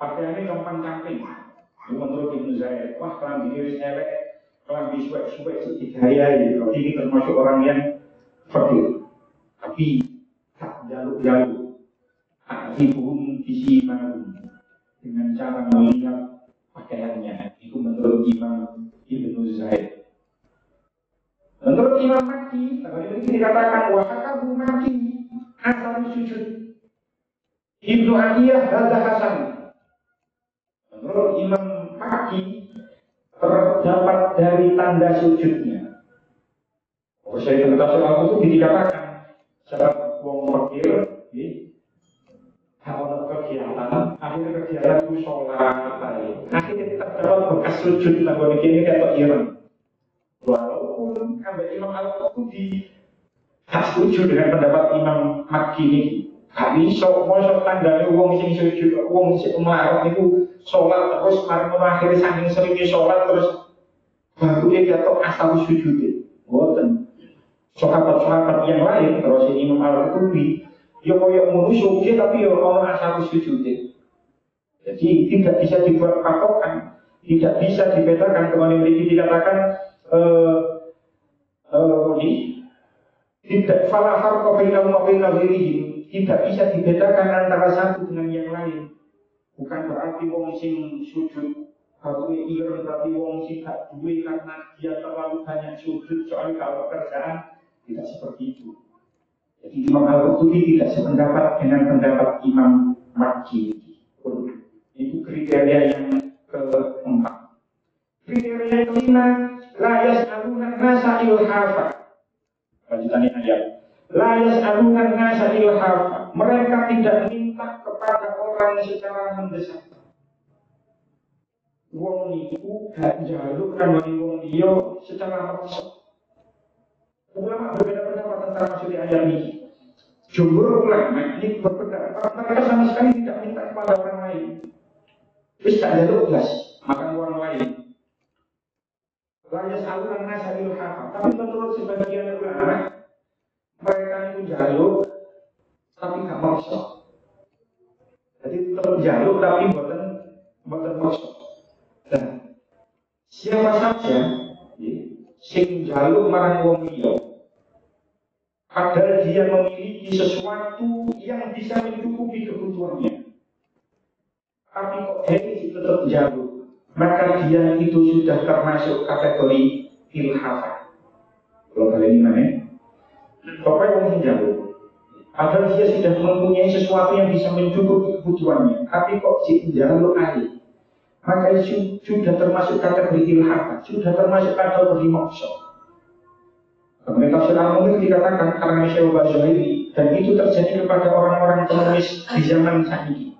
Pakaiannya compang-camping. Itu menurut Ibnu Zaid. Wah, kelambi wis elek, kelambi suwek-suwek digayai. Berarti ini termasuk orang yang fakir. Tapi tak jaluk-jaluk. Akhibun bisi manun. Dengan cara melihat pakaiannya. Itu menurut Imam Ibnu Zaid. Menurut Imam Makki, tadi dikatakan wahakabu Makki asal sujud. Ibnu Atiyah hadza Hasan. Menurut Imam Makki terdapat dari tanda sujudnya. Saya tafsir itu dikatakan secara wong fakir, kalau kegiatan, akhir kegiatan itu sholat, akhirnya terdapat bekas sujud lagu ini kayak Iran. Walaupun sampai Imam Al-Qurtubi tak setuju dengan pendapat Imam Makki ini. Kami sok tandanya wong sing sujud, wong sing melarat itu sholat terus mari mengakhiri saking seringnya sholat terus baru dia jatuh asal sujud. Boten. Sahabat-sahabat yang lain terus Imam Al-Qurtubi ya koyo ngono sujud tapi ya ono asal sujud. Jadi tidak bisa dibuat patokan, tidak bisa dibedakan dengan yang dikatakan tidak fala farqa bainahum wa bainal ghairihim, tidak bisa dibedakan antara satu dengan yang lain. Bukan berarti wong sing sujud harus ireng, berarti wong sing gak duwe karena dia terlalu banyak sujud soalnya kalau kerjaan tidak seperti itu. Jadi Imam Al-Qurtubi tidak sependapat dengan pendapat Imam Makki. Itu kriteria yang keempat. Kriteria yang kelima, la yas'aluna nasa ilhafa. Lanjutannya ayat. La yas'aluna nasa ilhafa. Mereka tidak minta kepada orang secara mendesak. Wong niku gak njaluk kan wong liya secara maksa. Ulama berbeda pendapat tentang maksud ayat ini. Jumhur ulama ini berpendapat mereka sama sekali tidak minta kepada orang lain. Wis tak njaluk blas, makan orang lain. Layak saluran nasa ilhafa. Tapi menurut sebagian ulama, mereka itu jaluk tapi gak maksa. Jadi tetap jaluk tapi buatan maksa. Dan siapa saja sing jaluk marang wong liya, padahal dia memiliki sesuatu yang bisa mencukupi kebutuhannya, tapi kok dia tetap jaluk, maka dia itu sudah termasuk kategori ilhafah. Kalau kalian mana? Pokoknya wong sing jaluk, padahal dia sudah mempunyai sesuatu yang bisa mencukupi kebutuhannya, tapi kok si jaluk air, maka itu sudah termasuk kategori ilhafah, sudah termasuk kategori maksa. Kemudian tafsir Al-Munir dikatakan karena Syekh Al-Zuhairi, dan itu terjadi kepada orang-orang pengemis di zaman saat ini.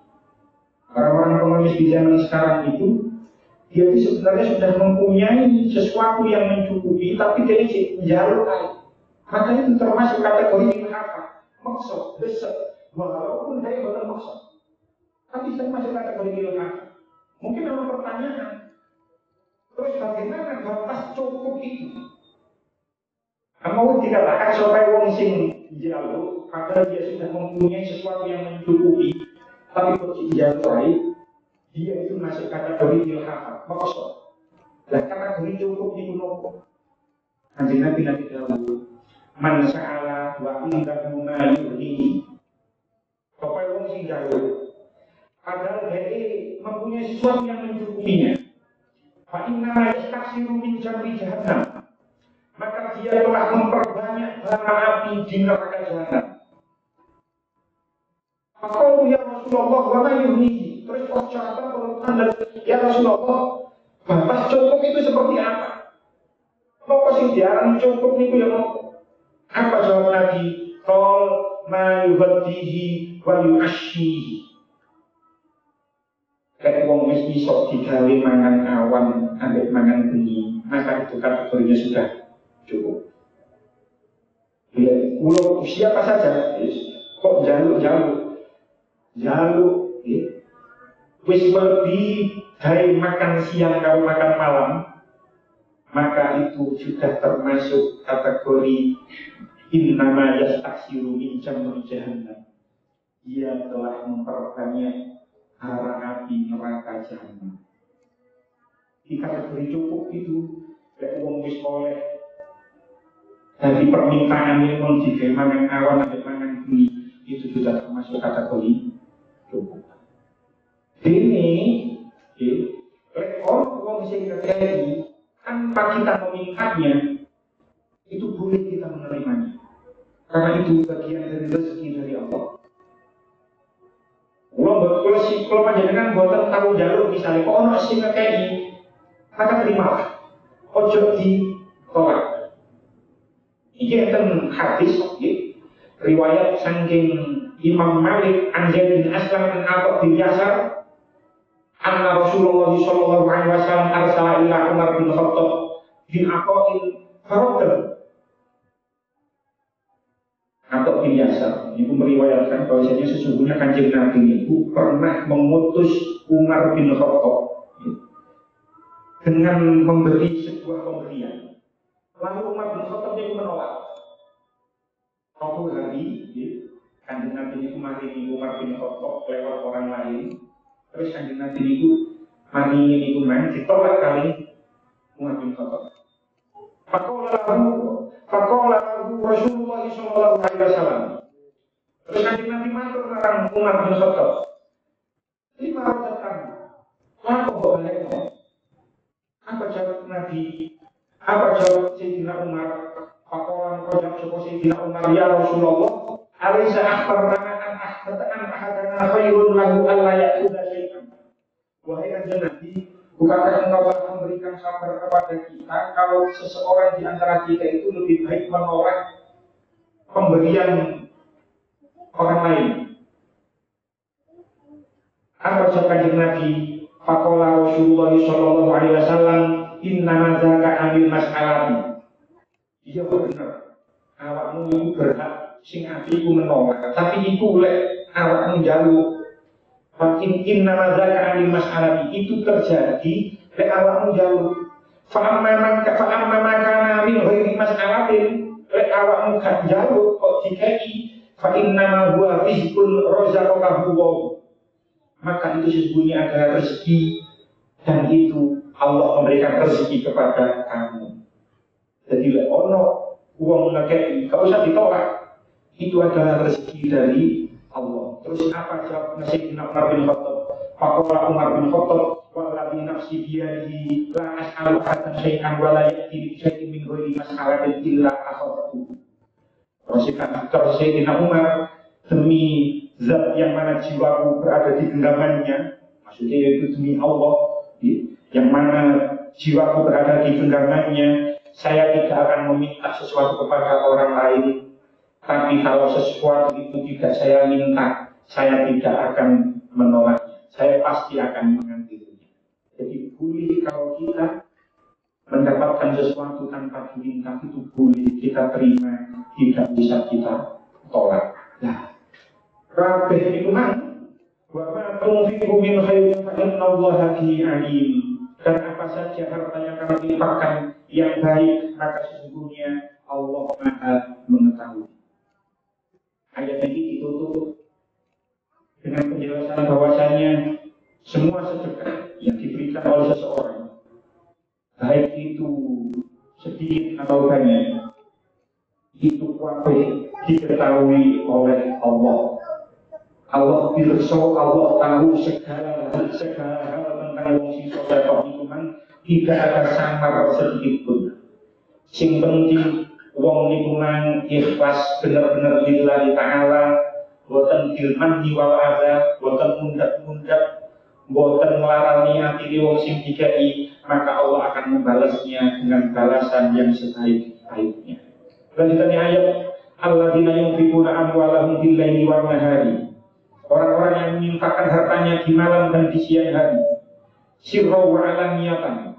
Orang-orang pengemis di zaman sekarang itu, dia itu sebenarnya sudah mempunyai sesuatu yang mencukupi, tapi dia jalur air. Maka itu termasuk kategori ilhafah, maksa, besar. Walaupun dia bukan maksa, tapi termasuk kategori ilhafah. Mungkin ada pertanyaan, terus bagaimana batas cukup itu? Mau dikatakan supaya wong sing jaluk, padahal dia sudah mempunyai sesuatu yang mencukupi, tapi kok sing jaluk air, dia itu masuk kategori ilhafah, maksa. Dan kategori cukup itu nopo. Kanjeng Nabi dahulu, man sa'ala wa indahu ma yuhnihi. Supaya wong sing jaluk, padahal dia mempunyai sesuatu yang mencukupinya. Fa inna yastaksiru min jamri jahannam. Maka dia telah memperbanyak bara api di neraka jahanam. Maka ya Rasulullah wa ma yuhnihi. Terus sahabat bertanya, ya Rasulullah, batas cukup itu seperti apa? Apa sih diarani cukup itu yang apa jawab Nabi? Qal ma yuhdihi wa yu'ashihi. Kayak wong wis iso digawe mangan awan ambek mangan bengi, maka itu kategorinya sudah cukup. Ya, ulo siapa saja, kok jaluk, wis lebih dari makan siang kalau makan malam, maka itu sudah termasuk kategori innama yastaksiru min jamri jahannam. Dia telah memperbanyak bara api neraka jahanam. Dikategori cukup itu, lek wong wis oleh dari permintaan yang mau dimangan awan atau mangan bumi itu sudah termasuk kategori cukup. Ini, lek orang sing terjadi tanpa kita memintanya, itu boleh kita menerimanya. Karena itu bagian dari rezeki dari Allah. Kalau panjenengan buatan tahu jalur misalnya, kok ono sing ngekei, maka terimalah. Ojo ditolak. Ini enten hadis, riwayat saking Imam Malik an Zaid bin Aslam an Atha bin Yasar, anna Rasulullah sallallahu alaihi wasallam arsala ila Umar bin Khattab bin Aqail faradda. Atha bin Yasar itu meriwayatkan bahwasanya sesungguhnya Kanjeng Nabi itu pernah mengutus Umar bin Khattab dengan memberi sebuah pemberian. Lalu Umar bin Khattab itu menolak. Suatu hari, Kanjeng Nabi itu maringi Umar bin Khattab lewat orang lain. Terus Kanjeng Nabi itu maringi itu main ditolak kali Umar bin Khattab. Faqala lahu Rasulullah sallallahu alaihi wasallam. Terus Kanjeng Nabi matur marang Umar bin Khattab. Lima roda kamu. Kenapa kok balikmu? Apa jawab Nabi? Apa jawab Sayyidina Umar? Faqala qadam sapa Sayyidina Umar, ya Rasulullah, alaysa akhbarana an ahadana khairun lahu alla ya'khudha syai'an. Wahai Kanjeng Nabi, bukankah engkau telah memberikan kabar kepada kita kalau seseorang di antara kita itu lebih baik menolak pemberian orang lain? Apa jawab Kanjeng Nabi? Faqala Rasulullah sallallahu alaihi wasallam, inna madzaka amil mas'alati. Iya benar. Awakmu itu berhak sing atiku menolak, tapi iku lek awakmu njaluk. Inna madzaka amil mas'alati itu terjadi lek awakmu njaluk. Fa amma kana min ghairi mas'alatin, lek awakmu gak njaluk kok dikei, fa inna ma huwa rizqul razaqahu wa. Maka itu sesungguhnya adalah rezeki, dan itu Allah memberikan rezeki kepada kamu. Jadi ono uang ngekei, gak usah ditolak, itu adalah rezeki dari Allah. Terus apa jawab Sayyidina Umar bin Khattab? Faqala Umar bin Khattab, walladzi nafsi biyadihi la as'alu hadan syai'an wa la ya'ti bi syai'in min ghairi mas'alatin illa akhadtu. Terus Sayyidina Umar, demi zat yang mana jiwaku berada di genggamannya, maksudnya yaitu demi Allah, yang mana jiwaku berada di genggamannya, saya tidak akan meminta sesuatu kepada orang lain. Tapi kalau sesuatu itu tidak saya minta, saya tidak akan menolaknya, saya pasti akan mengambilnya. Jadi boleh kalau kita mendapatkan sesuatu tanpa diminta, itu boleh kita terima, tidak bisa kita tolak. Nah, kabeh itu man wa ma tunfiqu min khairin fa innallaha bihi alim. Dan apa saja harta yang kamu infakkan yang baik, maka sesungguhnya Allah Maha mengetahui. Ayat ini ditutup dengan penjelasan bahwasanya semua sedekah yang diberikan oleh seseorang, baik itu sedikit atau banyak, itu kabeh diketahui oleh Allah. Allah pirsa, Allah tahu segala hal tentang wong sing sedekah itu man, tidak ada samar sedikit pun. Sing penting wong niku man ikhlas bener-bener lillahi ta'ala, boten dilmanni wal adza, boten mundak-mundak, boten nglarani ati wong sing dikai, maka Allah akan membalasnya dengan balasan yang sebaik-baiknya. Lanjutannya ayat, alladzina yunfiquna amwalahum bil-laili wan nahari. Orang-orang yang menginfakkan hartanya di malam dan di siang hari, sirra wa alaniyatan,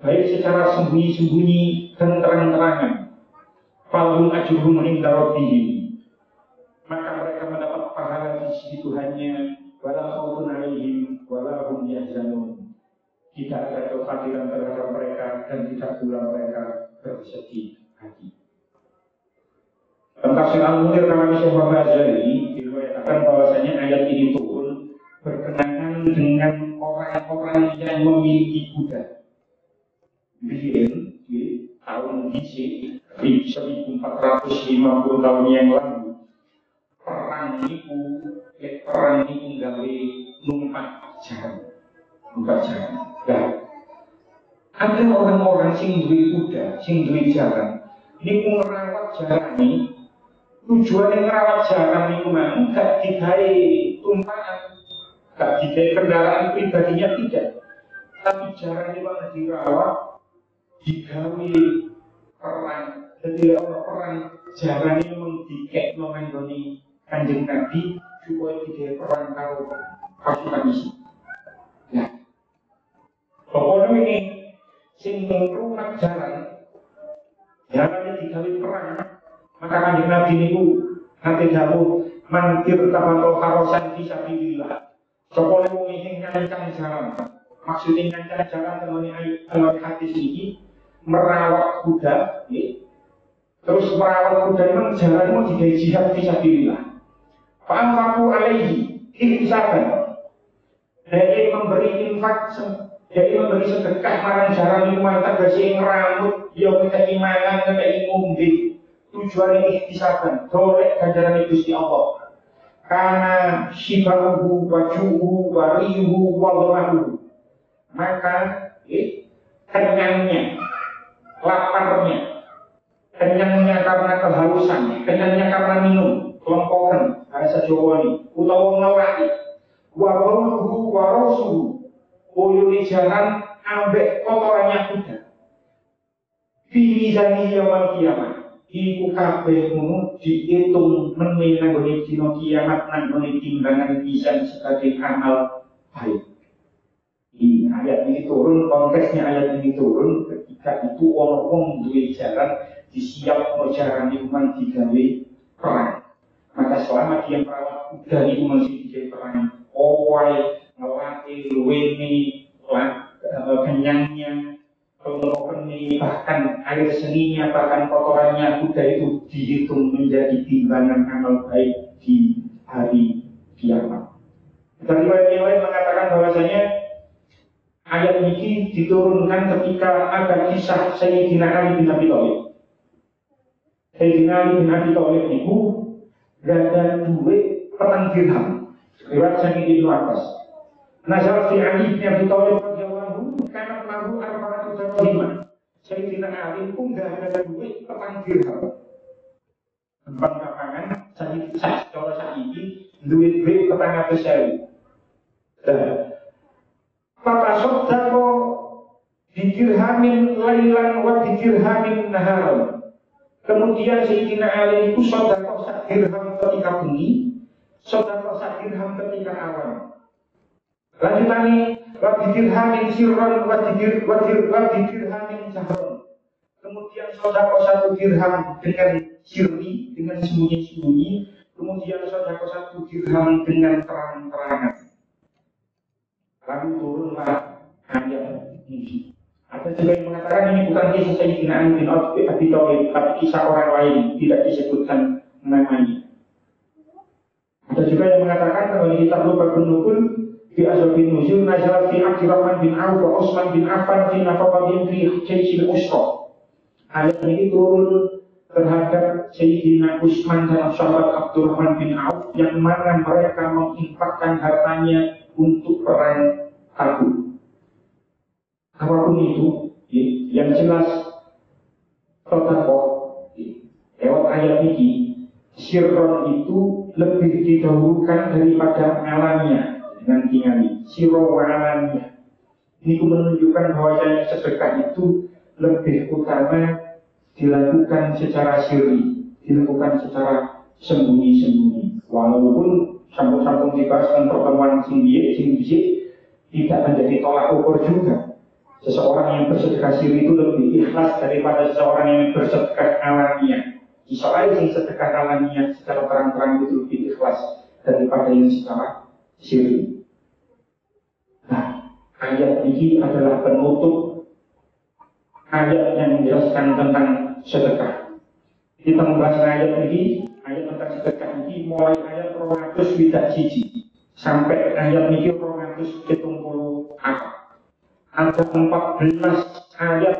baik secara sembunyi-sembunyi dan terang-terangan. Falahum ajruhum 'inda rabbihim, maka mereka mendapat pahala di sisi Tuhannya. Wala khaufun 'alaihim wala hum yahzanun, tidak ada kekhawatiran terhadap mereka dan tidak pula mereka bersedih hati. Tafsir Al-Munir kalam Syekh Muhammad Azhari diriwayatkan bahwasanya ayat ini turun berkenaan berteman dengan orang-orang yang memiliki kuda. Biyen di tahun DC 1450 tahun yang lalu, perang itu gawe numpak jalan. Nah, ada orang-orang sing duwe kuda, sing duwe jalan. Niku ngerawat jalan ini. Tujuan ngerawat jalan itu memang gak digawe tumpahan, gak digawe kendaraan pribadinya tidak. Tapi jalan ini memang dirawat, digawe perang. Jadi perang jalan ini memang dikek menggoni Kanjeng Nabi supaya digawe perang karo pasukan isi. Nah, pokoknya ini sing rumah jalannya digawe perang, maka Kanjeng Nabi niku nate dawuh mantir tabato harosan fisabilillah. Sapa wong sing ngancang jalan, maksudnya ngancang jalan temene hadis iki merawat kuda, terus merawat kuda memang jalan mau digawe jihad fisabilillah. Fa'anfaqu alaihi ihtisaban. Dia memberi infak, dia memberi sedekah marang jalan lima tegasi ngeramut, ya keimanan, keimumbi. Tujuannya ihtisaban, dolek ganjaran Gusti Allah. Karena syifaruhu, wajuhu, warihu, wallahu. Maka kenyangnya, laparnya, kenyangnya karena kehausan, kenyangnya karena minum, kelompokan, bahasa Jawa ini, utawa ngelaki, wabauluhu, warosuhu, uyuni jalan, ambek kotorannya kuda. Bimizani yaumil kiamat. Iku kabeh ngono diitung meneh nanggone dina kiamat nanggone timbangan pisan sebagai amal baik. Di ayat ini turun, konteksnya ayat ini turun ketika itu ono wong duwe jalan disiap no jalan iman digawe perang. Maka selama dia merawat kuda itu masih digawe perang, owai ngelatih luweni kenyangnya, ini bahkan air seninya, bahkan kotorannya kuda itu dihitung menjadi timbangan amal baik di hari kiamat. Dari yang lain mengatakan bahwasanya ayat ini diturunkan ketika ada kisah Sayyidina Ali bin Abi Thalib. Sayyidina Ali bin Abi Thalib itu gak ada duit petang dirham. Riwayat Sa'id bin Abbas. Nazar fi Ali bin Abi Thalib radhiyallahu karena lahu arba'atu dirham. Sayyidina Ali pun gak ada duit petang dirham. Kembang kapangan Sayyidina cara saiki duit petang atus sewu. Papa sodako bidirhamin lailan wa bidirhamin naharan. Kemudian Sayyidina Ali itu sodako sak dirham ketika bengi, sodako sak dirham ketika awan. Lanjutannya wabidirhamin sirron wabidirhamin jahron. Kemudian sodako satu dirham dengan sirri, dengan sembunyi-sembunyi. Kemudian sodako satu dirham dengan terang-terangan. Lalu turunlah ayat ini. Ada juga yang mengatakan ini bukan kisah Sayyidina Ali bin Abi Thalib, tapi kisah orang lain, tidak disebutkan namanya. Ada juga yang mengatakan kalau kita lupa penukul fi azabin nuzul nazal fi Abdurrahman bin Auf wa Utsman bin Affan fi nafaqatin fi jaysil usra. Ayat ini turun terhadap Sayyidina Utsman dan sahabat Abdurrahman bin Auf yang mana mereka menginfakkan hartanya untuk perang Tabuk. Apapun itu, yang jelas sedekah lewat ayat ini, sirron itu lebih didahulukan daripada alamnya. Dengan tinggali siro walannya. Ini menunjukkan bahwa sedekah itu lebih utama dilakukan secara sirri, dilakukan secara sembunyi-sembunyi. Walaupun sambung-sambung dibahas tentang pertemuan sing tidak menjadi tolak ukur juga. Seseorang yang bersedekah sirri itu lebih ikhlas daripada seseorang yang bersedekah alamiah. Soal yang sedekah alamiah secara terang-terang itu lebih ikhlas daripada yang secara sirri. Nah, ayat ini adalah penutup ayat yang menjelaskan tentang sedekah. Kita membahas ayat ini, ayat tentang sedekah ini mulai ayat 200 bidak jiji sampai ayat niki 270 ayat. Ada 14 ayat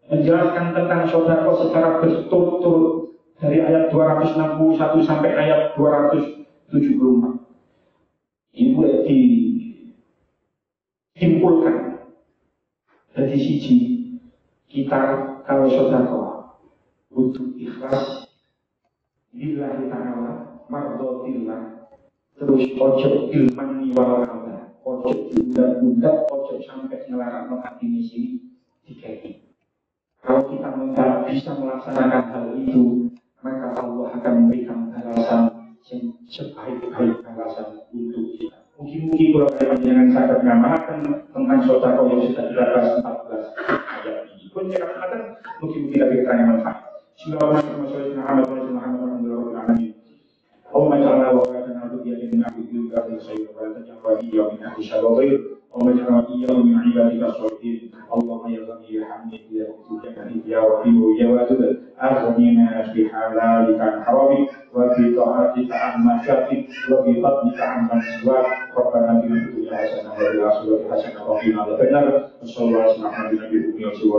menjelaskan tentang sedekah secara berturut-turut dari ayat 261 sampai ayat 274. Ini boleh disimpulkan dari siji kita kalau sedekah butuh ikhlas lillahi ta'ala mardotillah, terus ojo ilman wal amal, ojo diundak-undak, ojo sampai ngelarang hati ini sih dikait. Kalau kita tidak bisa melaksanakan hal itu, maka Allah akan memberikan balasan yang sebaik-baik balasan untuk kita. Mungkin-mungkin kalau kalian jangan sadar mengamalkan tentang sedekah yang sudah dibahas 14 ayat ini. Pun saya katakan mungkin-mungkin ada yang manfaat. Bismillahirrahmanirrahim. Alhamdulillahirobbilalamin. Allahumma ja'alna wa qadana biyadina min ahli al khayr wa la taj'al iyyahu min ahli syarri. Allahumma ja'alna iyyahu min ibadika shalihin. Allahumma ya Rabbi ya Hamid ya Rabbi ya Rabbi ya Wadud. Aghnina fi halalika an haramik wa fi ta'atika an masyatik wa fi fadlika an man siwak. Rabbana atina fid dunya hasanah wa fil akhirati hasanah wa qina adzabannar. Wassallallahu ala nabiyyina Muhammad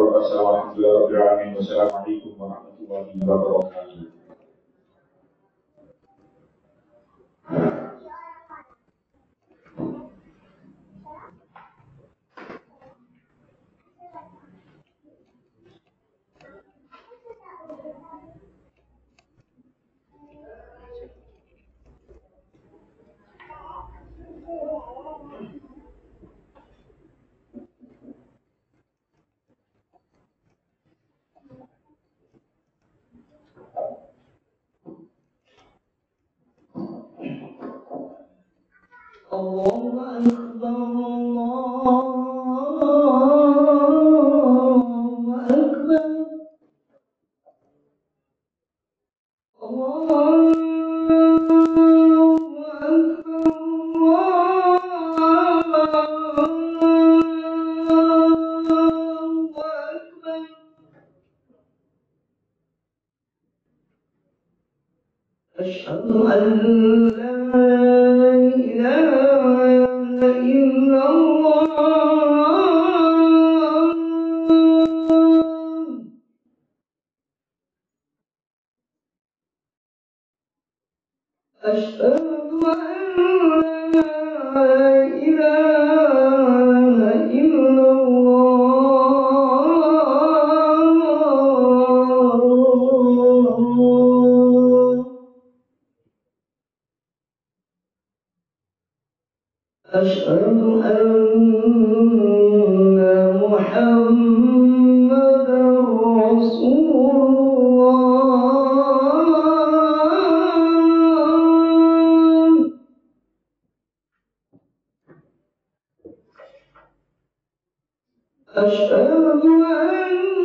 wa sallallahu alaihi wa sallam. Wassalamualaikum warahmatullahi wabarakatuh. Allahu Akbar, Allahu Akbar, Allahu Akbar. Asyhadu an la ilaha illallah. Asyhadu an la ilaha illallah. Asyhadu anna Muhammadar Rasulullah. Asyhadu an